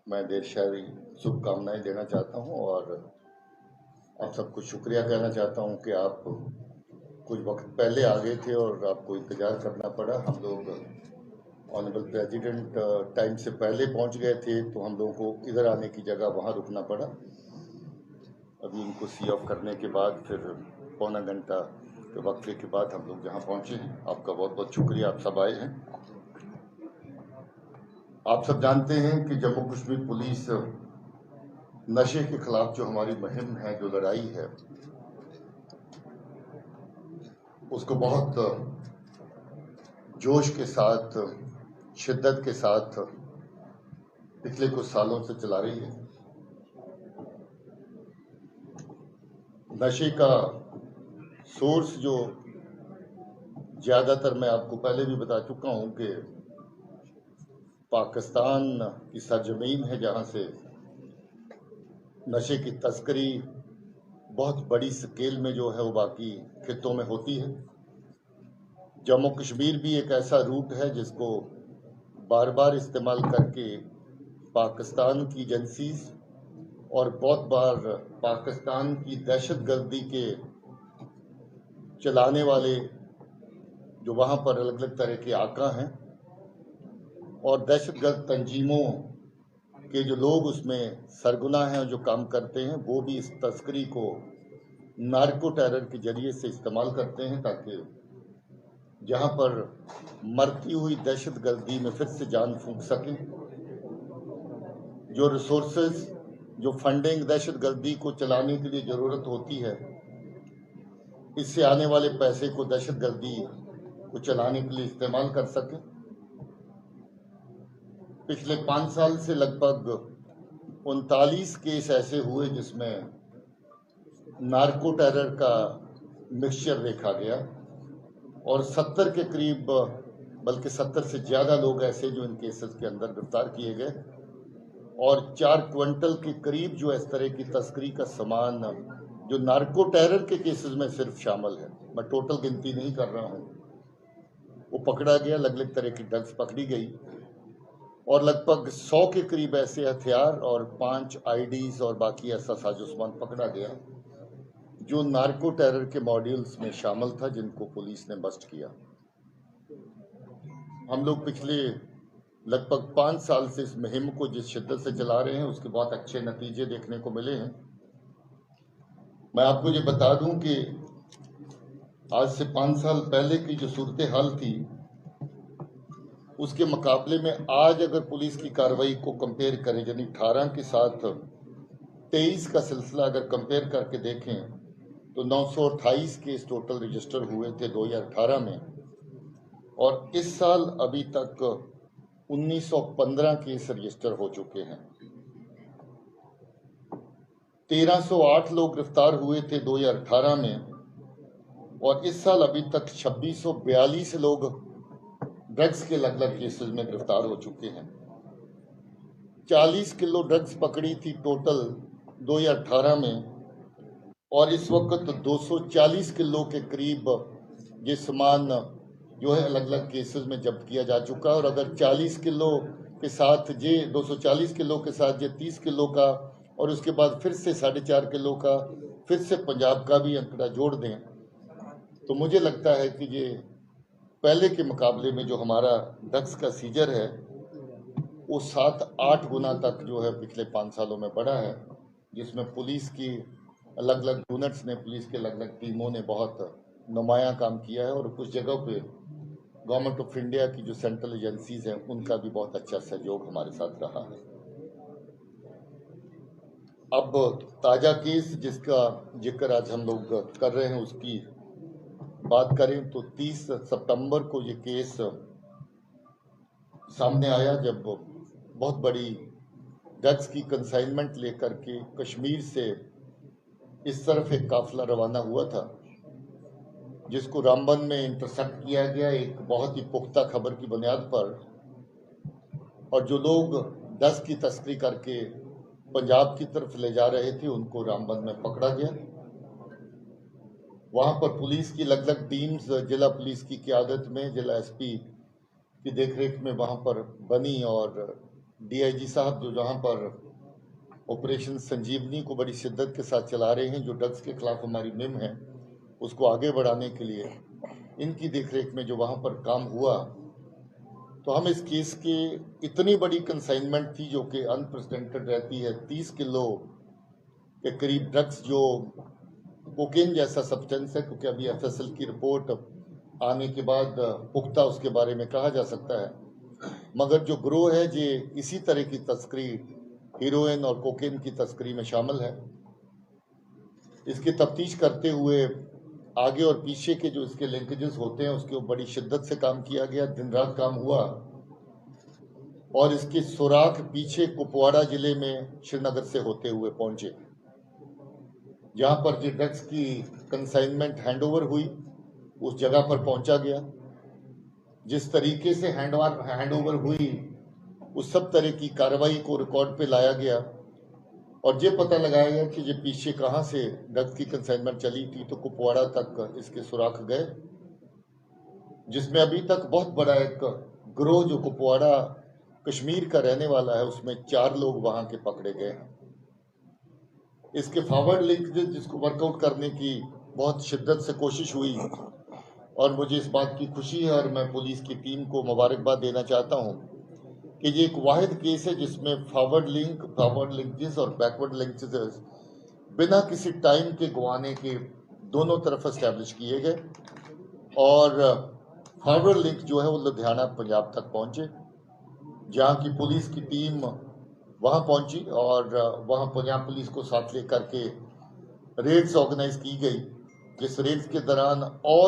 मैं ढेर सारी शुभकामनाएं देना चाहता हूं और आप सबको शुक्रिया कहना चाहता हूं कि आप कुछ वक्त पहले आ गए थे और आपको इंतज़ार करना पड़ा। हम लोग ऑनरेबल प्रेसिडेंट टाइम से पहले पहुंच गए थे, तो हम लोगों को इधर आने की जगह वहां रुकना पड़ा। अभी इनको सी ऑफ करने के बाद फिर पौना घंटा के वक्फे के बाद हम लोग जहां पहुंचे हैं। आपका बहुत बहुत शुक्रिया, आप सब आए हैं। आप सब जानते हैं कि जम्मू कश्मीर पुलिस नशे के खिलाफ जो हमारी मुहिम है, जो लड़ाई है, उसको बहुत जोश के साथ, शिद्दत के साथ पिछले कुछ सालों से चला रही है। नशे का सोर्स जो ज़्यादातर मैं आपको पहले भी बता चुका हूं कि पाकिस्तान की सरजमीन है, जहां से नशे की तस्करी बहुत बड़ी स्केल में जो है वो बाकी खित्तों में होती है। जम्मू कश्मीर भी एक ऐसा रूट है जिसको बार बार इस्तेमाल करके पाकिस्तान की एजेंसीज और बहुत बार पाकिस्तान की दहशतगर्दी के चलाने वाले जो वहाँ पर अलग अलग तरह के आका हैं और दहशतगर्द तंजीमों के जो लोग उसमें सरगुना हैं और जो काम करते हैं, वो भी इस तस्करी को नार्को टेरर के जरिए से इस्तेमाल करते हैं, ताकि जहाँ पर मरती हुई दहशतगर्दी में फिर से जान फूंक सकें। जो रिसोर्सेज, जो फंडिंग दहशतगर्दी को चलाने के लिए ज़रूरत होती है, इससे आने वाले पैसे को दहशतगर्दी को चलाने के लिए इस्तेमाल कर सकें। पिछले 5 साल से लगभग 39 केस ऐसे हुए जिसमें नार्को टेरर का मिक्सचर देखा गया और 70 के करीब, बल्कि 70 से ज़्यादा लोग ऐसे जो इन केसेस के अंदर गिरफ्तार किए गए और 4 क्विंटल के करीब जो इस तरह की तस्करी का सामान जो नार्को टेरर के केसेस में सिर्फ शामिल है, मैं टोटल गिनती नहीं कर रहा हूँ, वो पकड़ा गया। अलग अलग तरह की ड्रग्स पकड़ी गई और लगभग 100 के करीब ऐसे हथियार और 5 आईडीज और बाकी ऐसा साजो सामान पकड़ा गया जो नार्को टेरर के मॉड्यूल्स में शामिल था, जिनको पुलिस ने बस्ट किया। हम लोग पिछले लगभग 5 साल से इस मुहिम को जिस शिद्दत से चला रहे हैं, उसके बहुत अच्छे नतीजे देखने को मिले हैं। मैं आपको ये बता दूं कि आज से 5 साल पहले की जो सूरत हाल थी, उसके मुकाबले में आज अगर पुलिस की कार्रवाई को कंपेयर करें, यानी 18 के साथ 23 का सिलसिला अगर कंपेयर करके देखें, तो 928 केस टोटल रजिस्टर हुए थे 2018 में, और इस साल अभी तक 1915 केस रजिस्टर हो चुके हैं। 1308 लोग गिरफ्तार हुए थे 2018 में, और इस साल अभी तक 2642 लोग ड्रग्स के अलग अलग केसेस में गिरफ्तार हो चुके हैं। 40 किलो ड्रग्स पकड़ी थी टोटल 2018 में, और इस वक्त 240 किलो के करीब ये सामान जो है अलग अलग केसेस में जब्त किया जा चुका है। और अगर 40 किलो के साथ ये 240 किलो के साथ ये 30 किलो का और उसके बाद फिर से 4.5 किलो का फिर से पंजाब का भी आंकड़ा जोड़ दें, तो मुझे लगता है कि ये पहले के मुकाबले में जो हमारा ड्रग्स का सीजर है वो 7-8 गुना तक जो है पिछले 5 सालों में बढ़ा है, जिसमें पुलिस की अलग अलग यूनिट्स ने, पुलिस के अलग अलग टीमों ने बहुत नुमायां काम किया है, और कुछ जगह पे गवर्नमेंट ऑफ इंडिया की जो सेंट्रल एजेंसीज हैं उनका भी बहुत अच्छा सहयोग हमारे साथ रहा है। अब ताज़ा केस जिसका जिक्र आज हम लोग कर रहे हैं उसकी बात करें तो 30 सितंबर को ये केस सामने आया, जब बहुत बड़ी ड्रग्स की कंसाइनमेंट लेकर के कश्मीर से इस तरफ एक काफिला रवाना हुआ था, जिसको रामबन में इंटरसेप्ट किया गया एक बहुत ही पुख्ता खबर की बुनियाद पर, और जो लोग ड्रग्स की तस्करी करके पंजाब की तरफ ले जा रहे थे उनको रामबन में पकड़ा गया। वहां पर पुलिस की अलग अलग टीम्स, जिला पुलिस की क़यादत में, जिला एसपी की देखरेख में वहां पर बनी, और डीआईजी साहब जो जहां पर ऑपरेशन संजीवनी को बड़ी शिद्दत के साथ चला रहे हैं, जो ड्रग्स के खिलाफ हमारी मुहिम है उसको आगे बढ़ाने के लिए इनकी देखरेख में जो वहां पर काम हुआ, तो हम इस केस की इतनी बड़ी कंसाइनमेंट थी जो कि अनप्रेसिडेंटेड रहती है। 30 किलो के करीब ड्रग्स जो कोकेन जैसा सब्सटेंस है, क्योंकि अभी एफएसएल की रिपोर्ट आने के बाद पुख्ता उसके बारे में कहा जा सकता है, मगर जो ग्रोह है ये इसी तरह की तस्करी, हीरोइन और कोकेन की तस्करी में शामिल है। इसकी तफ्तीश करते हुए आगे और पीछे के जो इसके लिंकेजेस होते हैं उसके बड़ी शिद्दत से काम किया गया, दिन रात काम हुआ और इसके सुराग पीछे कुपवाड़ा जिले में श्रीनगर से होते हुए पहुंचे, जहां पर जो ड्रग्स की कंसाइनमेंट हैंडओवर हुई उस जगह पर पहुंचा गया। जिस तरीके से हैंडओवर हुई उस सब तरह की कार्रवाई को रिकॉर्ड पे लाया गया और ये पता लगाया गया कि ये पीछे कहां से ड्रग्स की कंसाइनमेंट चली थी, तो कुपवाड़ा तक इसके सुराग गए, जिसमें अभी तक बहुत बड़ा एक ग्रोह जो कुपवाड़ा कश्मीर का रहने वाला है उसमें 4 लोग वहां के पकड़े गए हैं। इसके फॉरवर्ड लिंक जिसको वर्कआउट करने की बहुत शिद्दत से कोशिश हुई और मुझे इस बात की खुशी है और मैं पुलिस की टीम को मुबारकबाद देना चाहता हूं कि ये एक वाहिद केस है जिसमें फॉरवर्ड लिंकेज और बैकवर्ड लिंकेज बिना किसी टाइम के गंवाने के दोनों तरफ एस्टैब्लिश किए गए और फॉरवर्ड लिंक जो है वो लुधियाना पंजाब तक पहुंचे, जहां की पुलिस की टीम वहां पहुंची और वहां पंजाब पुलिस को साथ लेकर के रेड्स ऑर्गेनाइज की गई, जिस रेड्स के दौरान और